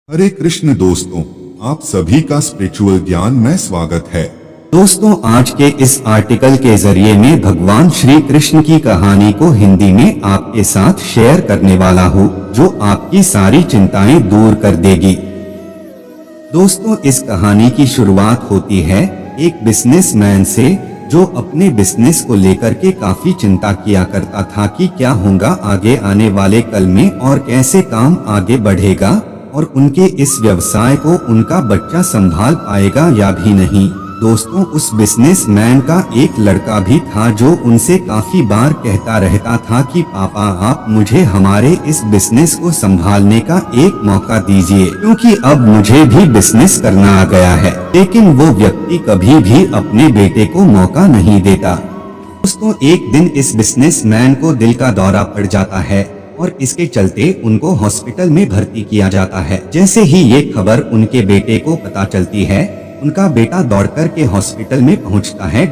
हरे कृष्ण दोस्तों, आप सभी का स्पिरिचुअल ज्ञान में स्वागत है। दोस्तों, आज के इस आर्टिकल के जरिए मैं भगवान श्री कृष्ण की कहानी को हिंदी में आपके साथ शेयर करने वाला हूँ, जो आपकी सारी चिंताएं दूर कर देगी। दोस्तों, इस कहानी की शुरुआत होती है एक बिजनेसमैन से, जो अपने बिजनेस को लेकर के काफी चिंता किया करता था कि क्या होगा आगे आने वाले कल में और कैसे काम आगे बढ़ेगा और उनके इस व्यवसाय को उनका बच्चा संभाल पाएगा या भी नहीं। दोस्तों, उस बिजनेसमैन का एक लड़का भी था जो उनसे काफी बार कहता रहता था कि पापा, आप मुझे हमारे इस बिजनेस को संभालने का एक मौका दीजिए, क्योंकि अब मुझे भी बिजनेस करना आ गया है। लेकिन वो व्यक्ति कभी भी अपने बेटे को मौका नहीं देता। दोस्तों, एक दिन इस बिजनेसमैन को दिल का दौरा पड़ जाता है और इसके चलते उनको हॉस्पिटल में भर्ती किया जाता है। जैसे ही ये खबर उनके बेटे को पता चलती है, उनका बेटा दौड़कर के हॉस्पिटल में पहुंचता है।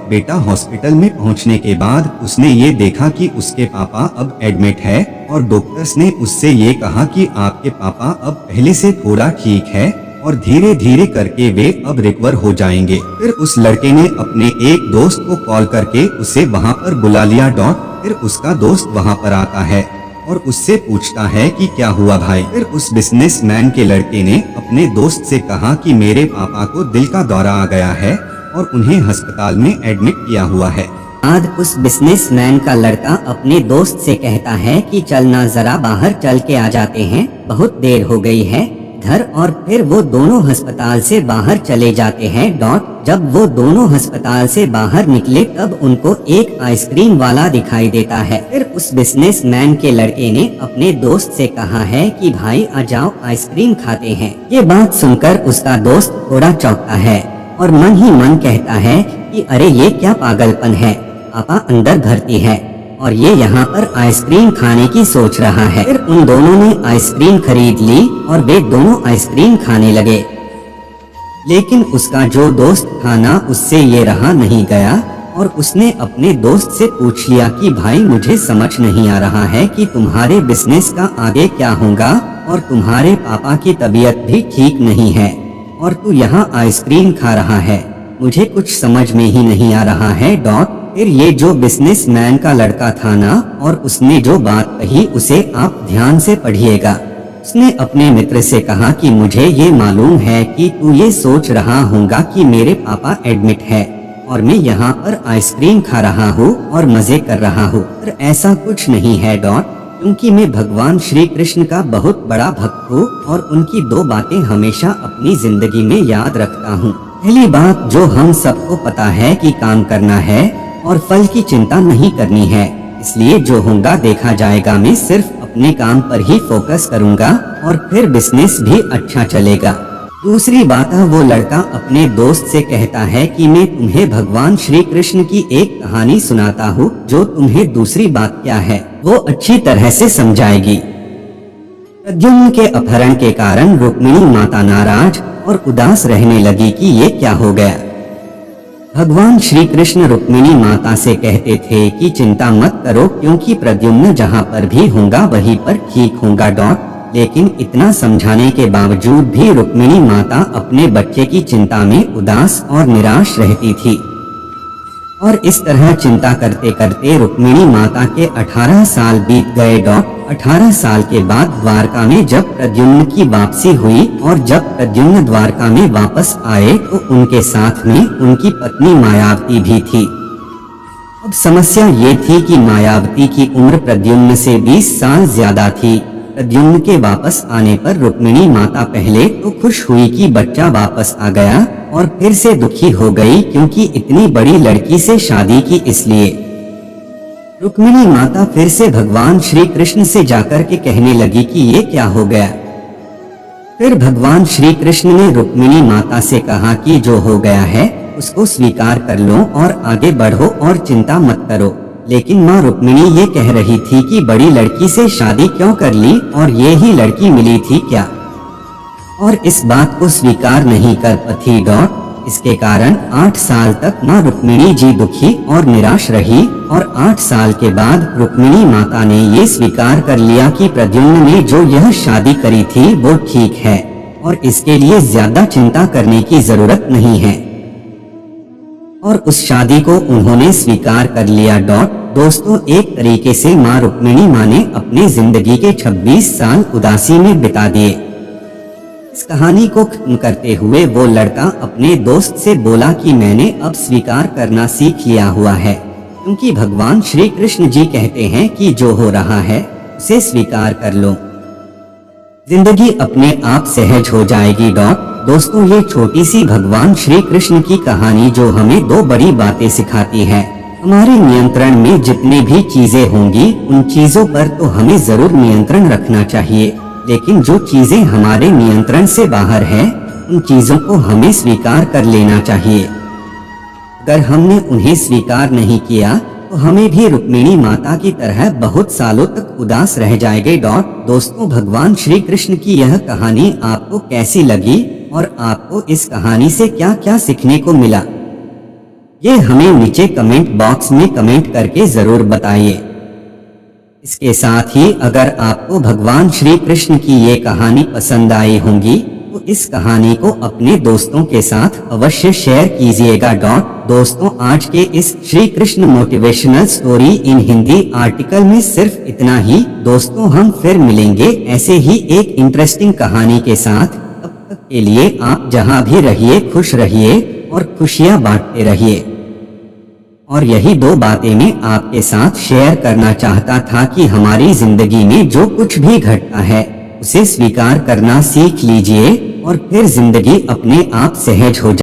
बेटा हॉस्पिटल में पहुंचने के बाद उसने ये देखा कि उसके पापा अब एडमिट है और डॉक्टर्स ने उससे ये कहा कि आपके पापा अब पहले से थोड़ा ठीक है और धीरे धीरे करके वे अब रिकवर हो जाएंगे। फिर उस लड़के ने अपने एक दोस्त को कॉल करके उसे वहाँ पर बुला लिया। फिर उसका दोस्त वहाँ पर आता है और उससे पूछता है कि क्या हुआ भाई। फिर उस बिजनेसमैन के लड़के ने अपने दोस्त से कहा कि मेरे पापा को दिल का दौरा आ गया है और उन्हें अस्पताल में एडमिट किया हुआ है। आज उस बिजनेसमैन का लड़का अपने दोस्त से कहता है कि चलना, जरा बाहर चल के आ जाते हैं, बहुत देर हो गई है घर। और फिर वो दोनों अस्पताल से बाहर चले जाते हैं। जब वो दोनों अस्पताल से बाहर निकले तब उनको एक आइसक्रीम वाला दिखाई देता है। फिर उस बिजनेसमैन के लड़के ने अपने दोस्त से कहा है कि भाई आ जाओ, आइसक्रीम खाते हैं। ये बात सुनकर उसका दोस्त थोड़ा चौंकता है और मन ही मन कहता है कि अरे ये क्या पागलपन है, पापा अंदर भर्ती है और ये यहाँ पर आइसक्रीम खाने की सोच रहा है। फिर उन दोनों ने आइसक्रीम खरीद ली और वे दोनों आइसक्रीम खाने लगे। लेकिन उसका जो दोस्त था ना, उससे ये रहा नहीं गया और उसने अपने दोस्त से पूछ लिया कि भाई, मुझे समझ नहीं आ रहा है कि तुम्हारे बिजनेस का आगे क्या होगा और तुम्हारे पापा की तबीयत भी ठीक नहीं है और तू यहाँ आइसक्रीम खा रहा है, मुझे कुछ समझ में ही नहीं आ रहा है। फिर ये जो बिजनेसमैन का लड़का था ना, और उसने जो बात कही उसे आप ध्यान से पढ़िएगा। उसने अपने मित्र से कहा कि मुझे ये मालूम है कि तू ये सोच रहा होगा कि मेरे पापा एडमिट है और मैं यहाँ पर आइसक्रीम खा रहा हूँ और मजे कर रहा हूँ, पर ऐसा कुछ नहीं है। क्योंकि मैं भगवान श्री कृष्ण का बहुत बड़ा भक्त हूँ और उनकी दो बातें हमेशा अपनी जिंदगी में याद रखता हूँ। पहली बात, जो हम सबको पता है कि काम करना है और फल की चिंता नहीं करनी है, इसलिए जो होगा देखा जाएगा। मैं सिर्फ अपने काम पर ही फोकस करूंगा और फिर बिजनेस भी अच्छा चलेगा। दूसरी बात, वो लड़का अपने दोस्त से कहता है कि मैं तुम्हें भगवान श्री कृष्ण की एक कहानी सुनाता हूँ, जो तुम्हें दूसरी बात क्या है वो अच्छी तरह से समझाएगी। प्रद्युम्न के अपहरण के कारण रुक्मिणी माता नाराज और उदास रहने लगी कि ये क्या हो गया। भगवान श्री कृष्ण रुक्मिणी माता से कहते थे कि चिंता मत करो, क्योंकि प्रद्युम्न जहाँ पर भी होगा वहीं पर ठीक होगा। लेकिन इतना समझाने के बावजूद भी रुक्मिणी माता अपने बच्चे की चिंता में उदास और निराश रहती थी और इस तरह चिंता करते करते रुक्मिणी माता के 18 साल बीत गए। 18 साल के बाद द्वारका में जब प्रद्युम्न की वापसी हुई और जब प्रद्युम्न द्वारका में वापस आए तो उनके साथ में उनकी पत्नी मायावती भी थी। अब समस्या ये थी कि मायावती की उम्र प्रद्युम्न से 20 साल ज्यादा थी। प्रद्युम्न के वापस आने पर रुक्मिणी माता पहले तो खुश हुई कि बच्चा वापस आ गया और फिर से दुखी हो गई, क्योंकि इतनी बड़ी लड़की से शादी की इसलिए। रुक्मिणी माता फिर से भगवान श्री कृष्ण से जाकर के कहने लगी कि ये क्या हो गया। फिर भगवान श्री कृष्ण ने रुक्मिणी माता से कहा कि जो हो गया है उसको स्वीकार कर लो और आगे बढ़ो और चिंता मत करो। लेकिन माँ रुक्मिणी ये कह रही थी कि बड़ी लड़की से शादी क्यों कर ली और ये ही लड़की मिली थी क्या, और इस बात को स्वीकार नहीं कर पाती। इसके कारण 8 साल तक माँ रुक्मिणी जी दुखी और निराश रही और 8 साल के बाद रुक्मिणी माता ने ये स्वीकार कर लिया कि प्रद्युम्न ने जो यह शादी करी थी वो ठीक है और इसके लिए ज्यादा चिंता करने की जरूरत नहीं है। और उस शादी को उन्होंने स्वीकार कर लिया। दोस्तों, एक तरीके से माँ रुक्मिणी माँ ने अपनी जिंदगी के 26 साल उदासी में बिता दिए। इस कहानी को खत्म करते हुए वो लड़का अपने दोस्त से बोला कि मैंने अब स्वीकार करना सीख लिया हुआ है, क्योंकि भगवान श्री कृष्ण जी कहते हैं कि जो हो रहा है उसे स्वीकार कर लो, जिंदगी अपने आप सहज हो जाएगी। दोस्तों, ये छोटी सी भगवान श्री कृष्ण की कहानी जो हमें दो बड़ी बातें सिखाती है। हमारे नियंत्रण में जितनी भी चीजें होंगी उन चीजों पर तो हमें जरूर नियंत्रण रखना चाहिए, लेकिन जो चीजें हमारे नियंत्रण से बाहर है उन चीजों को हमें स्वीकार कर लेना चाहिए। अगर हमने उन्हें स्वीकार नहीं किया तो हमें भी रुक्मिणी माता की तरह बहुत सालों तक उदास रह जाएंगे। दोस्तों, भगवान श्री कृष्ण की यह कहानी आपको कैसी लगी और आपको इस कहानी से क्या क्या सीखने को मिला, ये हमें नीचे कमेंट बॉक्स में कमेंट करके जरूर बताइए। इसके साथ ही अगर आपको भगवान श्री कृष्ण की ये कहानी पसंद आई होंगी तो इस कहानी को अपने दोस्तों के साथ अवश्य शेयर कीजिएगा। दोस्तों, आज के इस Shri Krishna motivational story in Hindi article में सिर्फ इतना ही। दोस्तों, हम फिर मिलेंगे ऐसे ही एक इंटरेस्टिंग कहानी के साथ। तब तक के लिए आप जहां भी रहिए खुश रहिए और खुशियां बांटते रहिए। और यही दो बातें मैं आपके साथ शेयर करना चाहता था कि हमारी जिंदगी में जो कुछ भी घटता है उसे स्वीकार करना सीख लीजिए और फिर जिंदगी अपने आप सहज हो